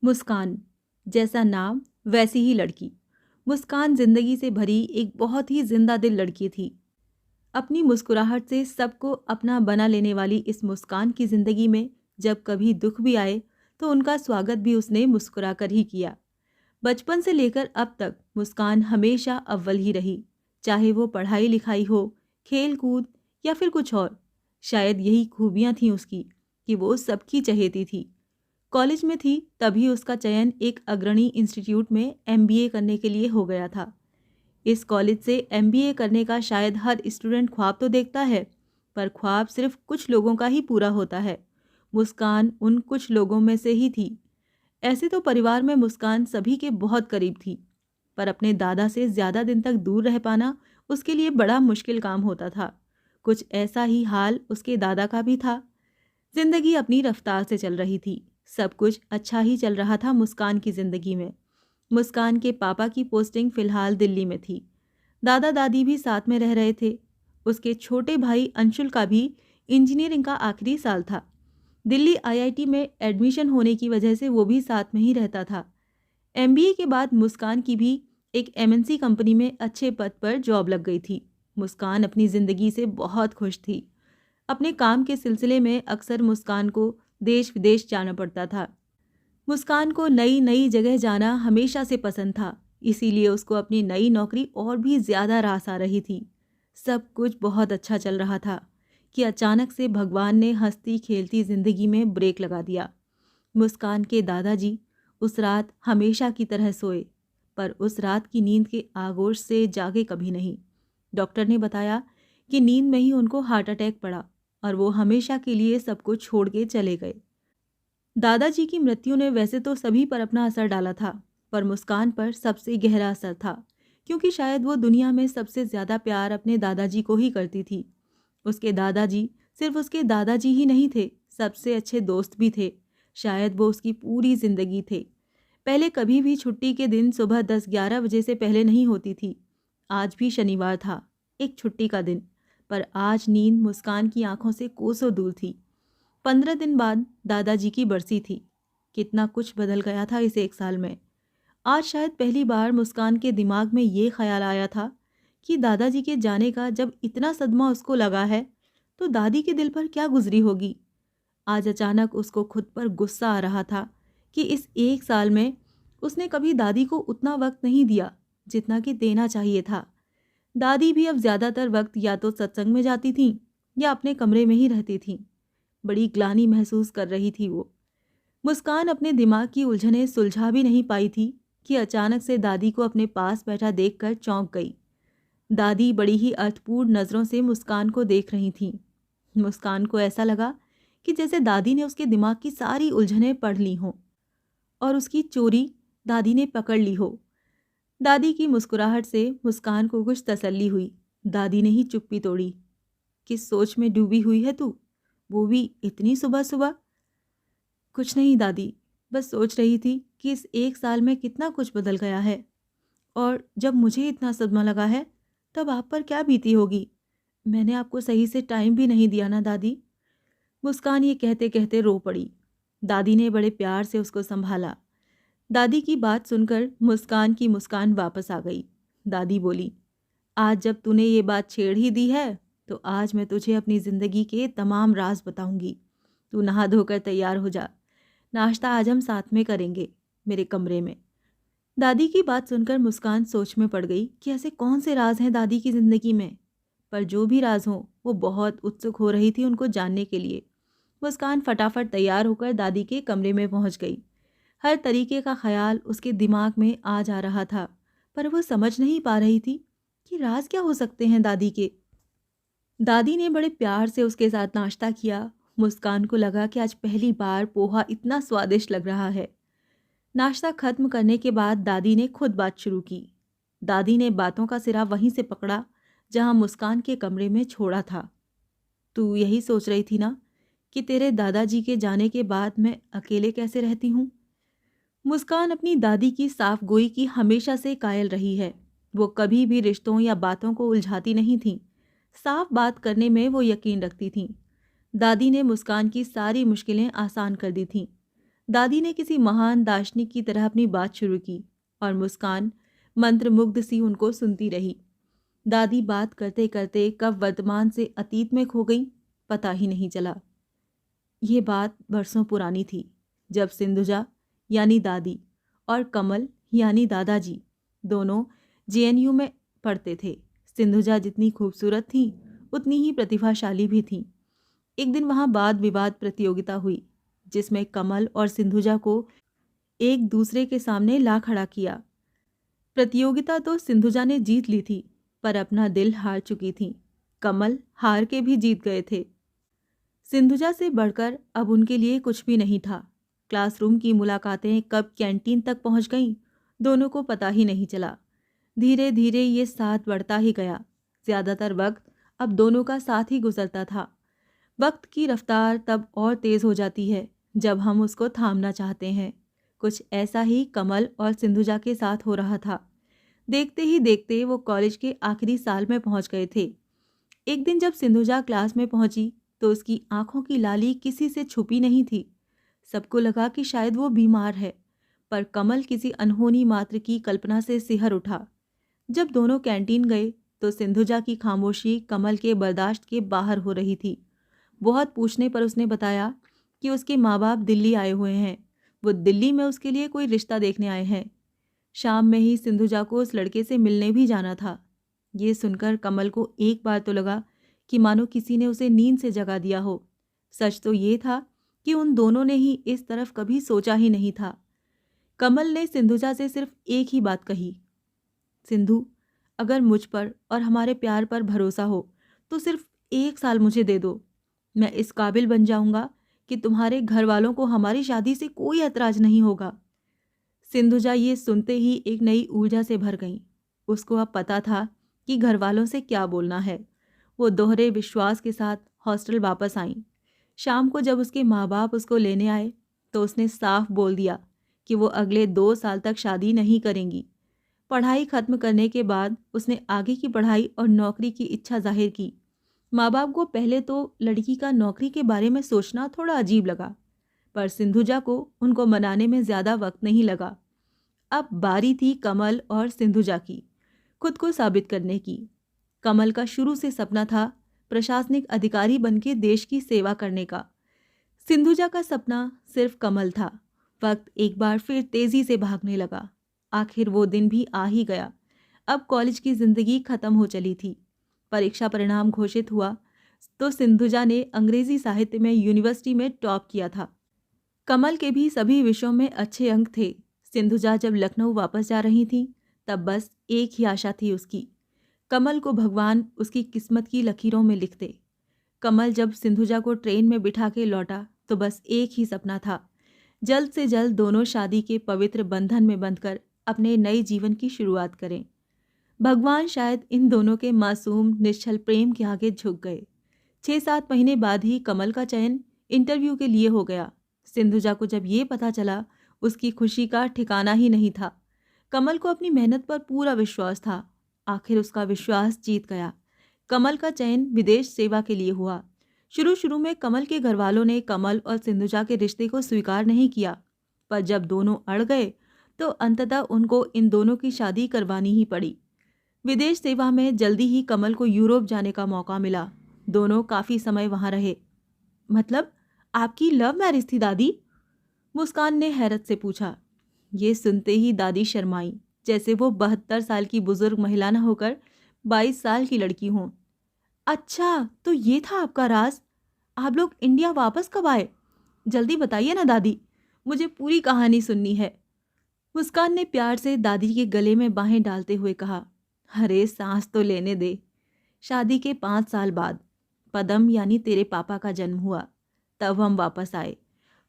मुस्कान, जैसा नाम वैसी ही लड़की। मुस्कान जिंदगी से भरी एक बहुत ही जिंदा दिल लड़की थी। अपनी मुस्कुराहट से सबको अपना बना लेने वाली इस मुस्कान की जिंदगी में जब कभी दुख भी आए तो उनका स्वागत भी उसने मुस्कुरा कर ही किया। बचपन से लेकर अब तक मुस्कान हमेशा अव्वल ही रही, चाहे वो पढ़ाई लिखाई हो, खेल कूद या फिर कुछ और। शायद यही खूबियां थीं उसकी कि वो सबकी चहेती थी। कॉलेज में थी तभी उसका चयन एक अग्रणी इंस्टीट्यूट में एमबीए करने के लिए हो गया था। इस कॉलेज से एमबीए करने का शायद हर स्टूडेंट ख्वाब तो देखता है, पर ख्वाब सिर्फ कुछ लोगों का ही पूरा होता है। मुस्कान उन कुछ लोगों में से ही थी। ऐसे तो परिवार में मुस्कान सभी के बहुत करीब थी, पर अपने दादा से ज़्यादा दिन तक दूर रह पाना उसके लिए बड़ा मुश्किल काम होता था। कुछ ऐसा ही हाल उसके दादा का भी था। जिंदगी अपनी रफ्तार से चल रही थी। सब कुछ अच्छा ही चल रहा था मुस्कान की जिंदगी में। मुस्कान के पापा की पोस्टिंग फिलहाल दिल्ली में थी। दादा दादी भी साथ में रह रहे थे। उसके छोटे भाई अंशुल का भी इंजीनियरिंग का आखिरी साल था। दिल्ली आईआईटी में एडमिशन होने की वजह से वो भी साथ में ही रहता था। एमबीए के बाद मुस्कान की भी एक एमएनसी कंपनी में अच्छे पद पर जॉब लग गई थी। मुस्कान अपनी ज़िंदगी से बहुत खुश थी। अपने काम के सिलसिले में अक्सर मुस्कान को देश विदेश जाना पड़ता था। मुस्कान को नई नई जगह जाना हमेशा से पसंद था, इसीलिए उसको अपनी नई नौकरी और भी ज़्यादा रास आ रही थी। सब कुछ बहुत अच्छा चल रहा था कि अचानक से भगवान ने हंसती खेलती ज़िंदगी में ब्रेक लगा दिया। मुस्कान के दादाजी उस रात हमेशा की तरह सोए, पर उस रात की नींद के आगोश से जागे कभी नहीं। डॉक्टर ने बताया कि नींद में ही उनको हार्ट अटैक पड़ा और वो हमेशा के लिए सब कुछ छोड़ के चले गए। दादाजी की मृत्यु ने वैसे तो सभी पर अपना असर डाला था, पर मुस्कान पर सबसे गहरा असर था, क्योंकि शायद वो दुनिया में सबसे ज़्यादा प्यार अपने दादाजी को ही करती थी। उसके दादाजी सिर्फ उसके दादाजी ही नहीं थे, सबसे अच्छे दोस्त भी थे। शायद वो उसकी पूरी ज़िंदगी थे। पहले कभी भी छुट्टी के दिन सुबह 10-11 बजे से पहले नहीं होती थी। आज भी शनिवार था, एक छुट्टी का दिन, पर आज नींद मुस्कान की आंखों से कोसों दूर थी। 15 दिन बाद दादाजी की बरसी थी। कितना कुछ बदल गया था इस एक साल में। आज शायद पहली बार मुस्कान के दिमाग में ये ख्याल आया था कि दादाजी के जाने का जब इतना सदमा उसको लगा है, तो दादी के दिल पर क्या गुजरी होगी। आज अचानक उसको खुद पर गुस्सा आ रहा था कि इस एक साल में उसने कभी दादी को उतना वक्त नहीं दिया जितना कि देना चाहिए था। दादी भी अब ज़्यादातर वक्त या तो सत्संग में जाती थीं या अपने कमरे में ही रहती थीं। बड़ी ग्लानि महसूस कर रही थी वो। मुस्कान अपने दिमाग की उलझनें सुलझा भी नहीं पाई थी कि अचानक से दादी को अपने पास बैठा देखकर चौंक गई। दादी बड़ी ही अर्थपूर्ण नज़रों से मुस्कान को देख रही थीं। मुस्कान को ऐसा लगा कि जैसे दादी ने उसके दिमाग की सारी उलझनें पढ़ ली हों और उसकी चोरी दादी ने पकड़ ली हो। दादी की मुस्कुराहट से मुस्कान को कुछ तसल्ली हुई। दादी ने ही चुप्पी तोड़ी। किस सोच में डूबी हुई है तू, वो भी इतनी सुबह सुबह? कुछ नहीं दादी, बस सोच रही थी कि इस एक साल में कितना कुछ बदल गया है, और जब मुझे इतना सदमा लगा है तब आप पर क्या बीती होगी। मैंने आपको सही से टाइम भी नहीं दिया ना दादी। मुस्कान ये कहते कहते रो पड़ी। दादी ने बड़े प्यार से उसको संभाला। दादी की बात सुनकर मुस्कान की मुस्कान वापस आ गई। दादी बोली, आज जब तूने ये बात छेड़ ही दी है तो आज मैं तुझे अपनी ज़िंदगी के तमाम राज बताऊंगी। तू नहा धोकर तैयार हो जा। नाश्ता आज हम साथ में करेंगे, मेरे कमरे में। दादी की बात सुनकर मुस्कान सोच में पड़ गई कि ऐसे कौन से राज हैं दादी की ज़िंदगी में। पर जो भी राज हों, वो बहुत उत्सुक हो रही थी उनको जानने के लिए। मुस्कान फटाफट तैयार होकर दादी के कमरे में पहुंच गई। हर तरीके का ख्याल उसके दिमाग में आ जा रहा था, पर वो समझ नहीं पा रही थी कि राज क्या हो सकते हैं दादी के। दादी ने बड़े प्यार से उसके साथ नाश्ता किया। मुस्कान को लगा कि आज पहली बार पोहा इतना स्वादिष्ट लग रहा है। नाश्ता खत्म करने के बाद दादी ने खुद बात शुरू की। दादी ने बातों का सिरा वहीं से पकड़ा जहां मुस्कान के कमरे में छोड़ा था। तू यही सोच रही थी ना कि तेरे दादाजी के जाने के बाद मैं अकेले कैसे रहती हूँ? मुस्कान अपनी दादी की साफ गोई की हमेशा से कायल रही है। वो कभी भी रिश्तों या बातों को उलझाती नहीं थी। साफ बात करने में वो यकीन रखती थीं। दादी ने मुस्कान की सारी मुश्किलें आसान कर दी थीं। दादी ने किसी महान दार्शनिक की तरह अपनी बात शुरू की और मुस्कान मंत्रमुग्ध सी उनको सुनती रही। दादी बात करते करते कब वर्तमान से अतीत में खो गई, पता ही नहीं चला। ये बात बरसों पुरानी थी, जब सिंधुजा यानी दादी और कमल यानी दादाजी दोनों जेएनयू में पढ़ते थे। सिंधुजा जितनी खूबसूरत थी उतनी ही प्रतिभाशाली भी थी। एक दिन वहाँ वाद विवाद प्रतियोगिता हुई, जिसमें कमल और सिंधुजा को एक दूसरे के सामने ला खड़ा किया। प्रतियोगिता तो सिंधुजा ने जीत ली थी, पर अपना दिल हार चुकी थी। कमल हार के भी जीत गए थे। सिंधुजा से बढ़कर अब उनके लिए कुछ भी नहीं था। क्लासरूम की मुलाकातें कब कैंटीन तक पहुंच गईं, दोनों को पता ही नहीं चला। धीरे धीरे ये साथ बढ़ता ही गया। ज़्यादातर वक्त अब दोनों का साथ ही गुजरता था। वक्त की रफ्तार तब और तेज़ हो जाती है जब हम उसको थामना चाहते हैं। कुछ ऐसा ही कमल और सिंधुजा के साथ हो रहा था। देखते ही देखते वो कॉलेज के आखिरी साल में पहुंच गए थे। एक दिन जब सिंधुजा क्लास में पहुंची तो उसकी आंखों की लाली किसी से छुपी नहीं थी। सबको लगा कि शायद वो बीमार है, पर कमल किसी अनहोनी मात्र की कल्पना से सिहर उठा। जब दोनों कैंटीन गए तो सिंधुजा की खामोशी कमल के बर्दाश्त के बाहर हो रही थी। बहुत पूछने पर उसने बताया कि उसके माँ बाप दिल्ली आए हुए हैं। वो दिल्ली में उसके लिए कोई रिश्ता देखने आए हैं। शाम में ही सिंधुजा को उस लड़के से मिलने भी जाना था। ये सुनकर कमल को एक बार तो लगा कि मानो किसी ने उसे नींद से जगा दिया हो। सच तो ये था कि उन दोनों ने ही इस तरफ कभी सोचा ही नहीं था। कमल ने सिंधुजा से सिर्फ एक ही बात कही, सिंधु, अगर मुझ पर और हमारे प्यार पर भरोसा हो तो सिर्फ 1 साल मुझे दे दो। मैं इस काबिल बन जाऊंगा कि तुम्हारे घर वालों को हमारी शादी से कोई ऐतराज नहीं होगा। सिंधुजा ये सुनते ही एक नई ऊर्जा से भर गई। उसको अब पता था कि घर वालों से क्या बोलना है। वो दोहरे विश्वास के साथ हॉस्टल वापस आईं। शाम को जब उसके माँ बाप उसको लेने आए तो उसने साफ बोल दिया कि वो अगले 2 साल तक शादी नहीं करेंगी। पढ़ाई खत्म करने के बाद उसने आगे की पढ़ाई और नौकरी की इच्छा जाहिर की। माँ बाप को पहले तो लड़की का नौकरी के बारे में सोचना थोड़ा अजीब लगा, पर सिंधुजा को उनको मनाने में ज़्यादा वक्त नहीं लगा। अब बारी थी कमल और सिंधुजा की खुद को साबित करने की। कमल का शुरू से सपना था प्रशासनिक अधिकारी बनके देश की सेवा करने का। सिंधुजा का सपना सिर्फ कमल था। वक्त एक बार फिर तेजी से भागने लगा। आखिर वो दिन भी आ ही गया। अब कॉलेज की जिंदगी खत्म हो चली थी। परीक्षा परिणाम घोषित हुआ तो सिंधुजा ने अंग्रेजी साहित्य में यूनिवर्सिटी में टॉप किया था। कमल के भी सभी विषयों में अच्छे अंक थे। सिंधुजा जब लखनऊ वापस जा रही थी तब बस एक ही आशा थी उसकी, कमल को भगवान उसकी किस्मत की लकीरों में लिख दे। कमल जब सिंधुजा को ट्रेन में बिठा के लौटा तो बस एक ही सपना था, जल्द से जल्द दोनों शादी के पवित्र बंधन में बंधकर अपने नए जीवन की शुरुआत करें। भगवान शायद इन दोनों के मासूम निश्चल प्रेम के आगे झुक गए। 6-7 महीने बाद ही कमल का चयन इंटरव्यू के लिए हो गया। सिंधुजा को जब ये पता चला उसकी खुशी का ठिकाना ही नहीं था। कमल को अपनी मेहनत पर पूरा विश्वास था। आखिर उसका विश्वास जीत गया। कमल का चयन विदेश सेवा के लिए हुआ। शुरू में कमल के घर वालों ने कमल और सिंधुजा के रिश्ते को स्वीकार नहीं किया, पर जब दोनों अड़ गए तो अंततः उनको इन दोनों की शादी करवानी ही पड़ी। विदेश सेवा में जल्दी ही कमल को यूरोप जाने का मौका मिला। दोनों काफ़ी समय वहाँ रहे। मतलब आपकी लव मैरिज थी दादी? मुस्कान ने हैरत से पूछा। ये सुनते ही दादी शर्माई, जैसे वो 72 साल की बुजुर्ग महिला न होकर 22 साल की लड़की हों। अच्छा, तो ये था आपका राज? आप लोग इंडिया वापस कब आए? जल्दी बताइए ना दादी, मुझे पूरी कहानी सुननी है। मुस्कान ने प्यार से दादी के गले में बाहें डालते हुए कहा, अरे सांस तो लेने दे। शादी के 5 साल बाद पदम यानी तेरे पापा का जन्म हुआ, तब हम वापस आए,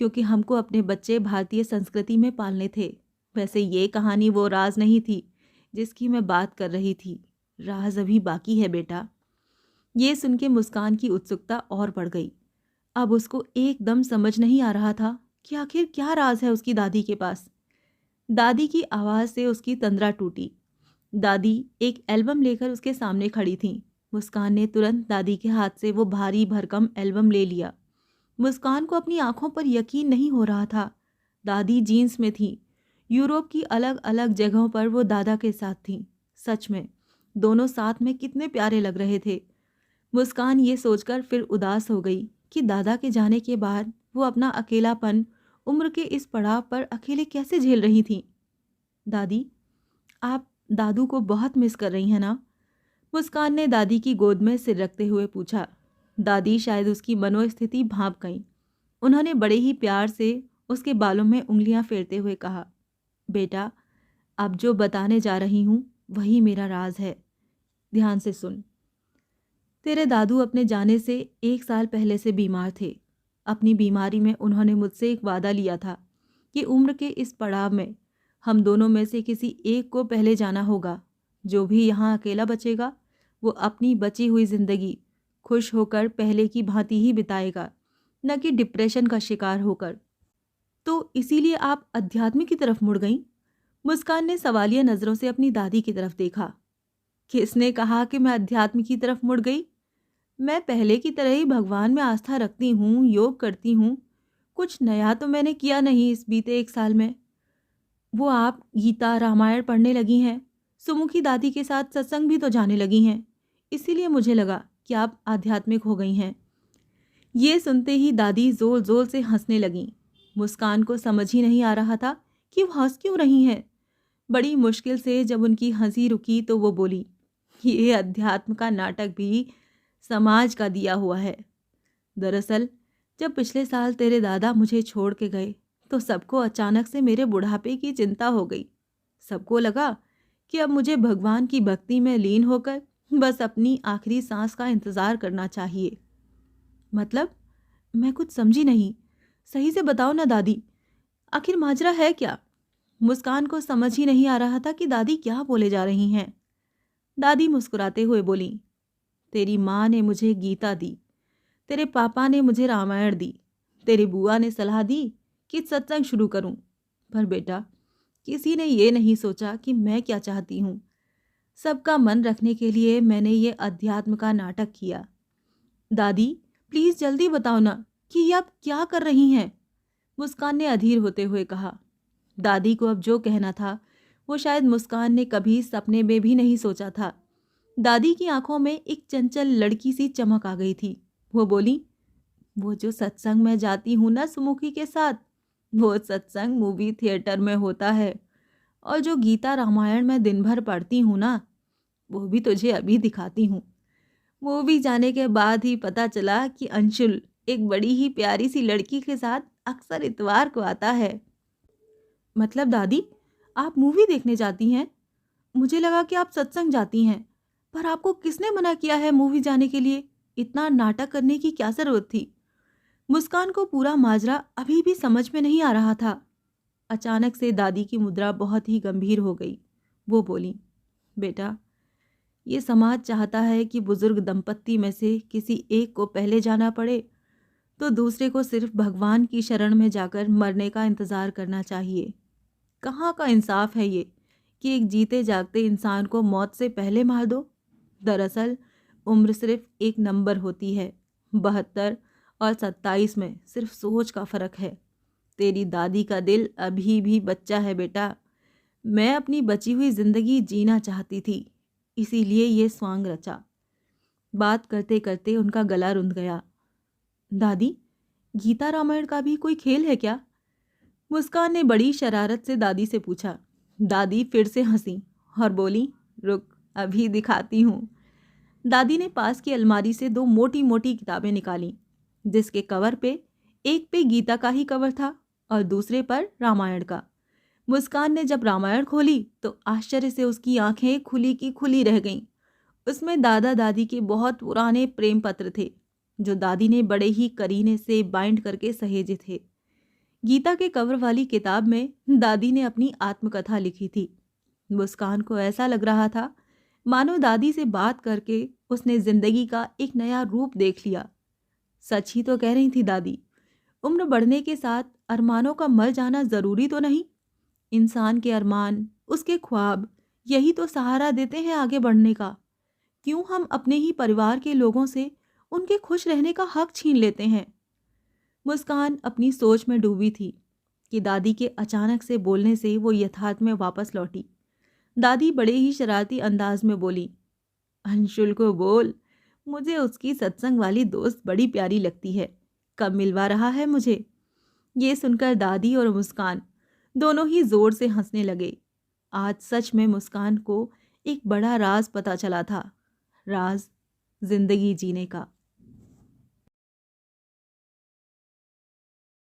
क्योंकि हमको अपने बच्चे भारतीय संस्कृति में पालने थे। वैसे ये कहानी वो राज नहीं थी जिसकी मैं बात कर रही थी। राज अभी बाकी है बेटा। ये सुन के मुस्कान की उत्सुकता और बढ़ गई। अब उसको एकदम समझ नहीं आ रहा था कि आखिर क्या राज है उसकी दादी के पास। दादी की आवाज़ से उसकी तंद्रा टूटी। दादी एक एल्बम लेकर उसके सामने खड़ी थीं। मुस्कान ने तुरंत दादी के हाथ से वो भारी भरकम एल्बम ले लिया। मुस्कान को अपनी आंखों पर यकीन नहीं हो रहा था। दादी जीन्स में थी। यूरोप की अलग अलग जगहों पर वो दादा के साथ थीं। सच में दोनों साथ में कितने प्यारे लग रहे थे। मुस्कान ये सोचकर फिर उदास हो गई कि दादा के जाने के बाद वो अपना अकेलापन उम्र के इस पड़ाव पर अकेले कैसे झेल रही थीं। दादी, आप दादू को बहुत मिस कर रही हैं ना? मुस्कान ने दादी की गोद में सिर रखते हुए पूछा। दादी शायद उसकी मनोस्थिति भांप गईं। उन्होंने बड़े ही प्यार से उसके बालों में उंगलियां फेरते हुए कहा, बेटा, अब जो बताने जा रही हूं वही मेरा राज है। ध्यान से सुन। तेरे दादू अपने जाने से 1 साल पहले से बीमार थे। अपनी बीमारी में उन्होंने मुझसे एक वादा लिया था कि उम्र के इस पड़ाव में हम दोनों में से किसी एक को पहले जाना होगा। जो भी यहाँ अकेला बचेगा वो अपनी बची हुई जिंदगी खुश होकर पहले की भांति ही बिताएगा, न कि डिप्रेशन का शिकार होकर। तो इसीलिए आप अध्यात्म की तरफ मुड़ गईं? मुस्कान ने सवालिया नजरों से अपनी दादी की तरफ देखा। किसने कहा कि मैं अध्यात्म की तरफ मुड़ गई? मैं पहले की तरह ही भगवान में आस्था रखती हूँ, योग करती हूँ। कुछ नया तो मैंने किया नहीं इस बीते 1 साल में। वो आप गीता रामायण पढ़ने लगी हैं, सुमुखी दादी के साथ सत्संग भी तो जाने लगी हैं। इसीलिए मुझे लगा कि आप आध्यात्मिक हो गई हैं। ये सुनते ही दादी जोर जोर से हंसने लगीं। मुस्कान को समझ ही नहीं आ रहा था कि वो हंस क्यों रही हैं। बड़ी मुश्किल से जब उनकी हंसी रुकी तो वो बोली, ये अध्यात्म का नाटक भी समाज का दिया हुआ है। दरअसल जब पिछले साल तेरे दादा मुझे छोड़ के गए तो सबको अचानक से मेरे बुढ़ापे की चिंता हो गई। सबको लगा कि अब मुझे भगवान की भक्ति में लीन होकर बस अपनी आखिरी सांस का इंतजार करना चाहिए। मतलब? मैं कुछ समझी नहीं। सही से बताओ ना दादी, आखिर माजरा है क्या? मुस्कान को समझ ही नहीं आ रहा था कि दादी क्या बोले जा रही हैं। दादी मुस्कुराते हुए बोली, तेरी माँ ने मुझे गीता दी, तेरे पापा ने मुझे रामायण दी, तेरी बुआ ने सलाह दी कि सत्संग शुरू करूं। पर बेटा, किसी ने ये नहीं सोचा कि मैं क्या चाहती हूँ। सबका मन रखने के लिए मैंने ये अध्यात्म का नाटक किया। दादी, प्लीज जल्दी बताओ ना कि ये आप क्या कर रही हैं? मुस्कान ने अधीर होते हुए कहा। दादी को अब जो कहना था वो शायद मुस्कान ने कभी सपने में भी नहीं सोचा था। दादी की आंखों में एक चंचल लड़की सी चमक आ गई थी। वो बोली, वो जो सत्संग में जाती हूँ ना सुमुखी के साथ, वो सत्संग मूवी थिएटर में होता है। और जो गीता रामायण में दिन भर पढ़ती हूँ ना, वो भी तुझे अभी दिखाती हूँ। मूवी जाने के बाद ही पता चला कि अंशुल एक बड़ी ही प्यारी सी लड़की के साथ अक्सर इतवार को आता है। मतलब दादी, आप मूवी देखने जाती हैं? मुझे लगा कि आप सत्संग जाती हैं। पर आपको किसने मना किया है मूवी जाने के लिए? इतना नाटक करने की क्या जरूरत थी? मुस्कान को पूरा माजरा अभी भी समझ में नहीं आ रहा था। अचानक से दादी की मुद्रा बहुत ही गंभीर हो गई। वो बोली, बेटा, ये समाज चाहता है कि बुजुर्ग दंपत्ति में से किसी एक को पहले जाना पड़े तो दूसरे को सिर्फ भगवान की शरण में जाकर मरने का इंतजार करना चाहिए। कहाँ का इंसाफ है ये कि एक जीते जागते इंसान को मौत से पहले मार दो। दरअसल उम्र सिर्फ एक नंबर होती है। 72 और 27 में सिर्फ सोच का फर्क है। तेरी दादी का दिल अभी भी बच्चा है बेटा। मैं अपनी बची हुई जिंदगी जीना चाहती थी, इसीलिए ये स्वांग रचा। बात करते करते उनका गला रुंध गया। दादी, गीता रामायण का भी कोई खेल है क्या? मुस्कान ने बड़ी शरारत से दादी से पूछा। दादी फिर से हंसी और बोली, रुक, अभी दिखाती हूँ। दादी ने पास की अलमारी से 2 मोटी मोटी किताबें निकाली, जिसके कवर पे एक पे गीता का ही कवर था और दूसरे पर रामायण का। मुस्कान ने जब रामायण खोली तो आश्चर्य से उसकी आंखें खुली की खुली रह गईं। उसमें दादा दादी के बहुत पुराने प्रेम पत्र थे, जो दादी ने बड़े ही करीने से बाइंड करके सहेजे थे। गीता के कवर वाली किताब में दादी ने अपनी आत्मकथा लिखी थी। मुस्कान को ऐसा लग रहा था मानो दादी से बात करके उसने जिंदगी का एक नया रूप देख लिया। सच ही तो कह रही थी दादी। उम्र बढ़ने के साथ अरमानों का मर जाना जरूरी तो नहीं। इंसान के अरमान, उसके ख्वाब, यही तो सहारा देते हैं आगे बढ़ने का। क्यों हम अपने ही परिवार के लोगों से उनके खुश रहने का हक छीन लेते हैं? मुस्कान अपनी सोच में डूबी थी कि दादी के अचानक से बोलने से वो यथार्थ में वापस लौटी। दादी बड़े ही शरारती अंदाज में बोली, अंशुल को बोल, मुझे उसकी सत्संग वाली दोस्त बड़ी प्यारी लगती है, कब मिलवा रहा है मुझे। ये सुनकर दादी और मुस्कान दोनों ही जोर से हंसने लगे। आज सच में मुस्कान को एक बड़ा राज पता चला था, राज जिंदगी जीने का।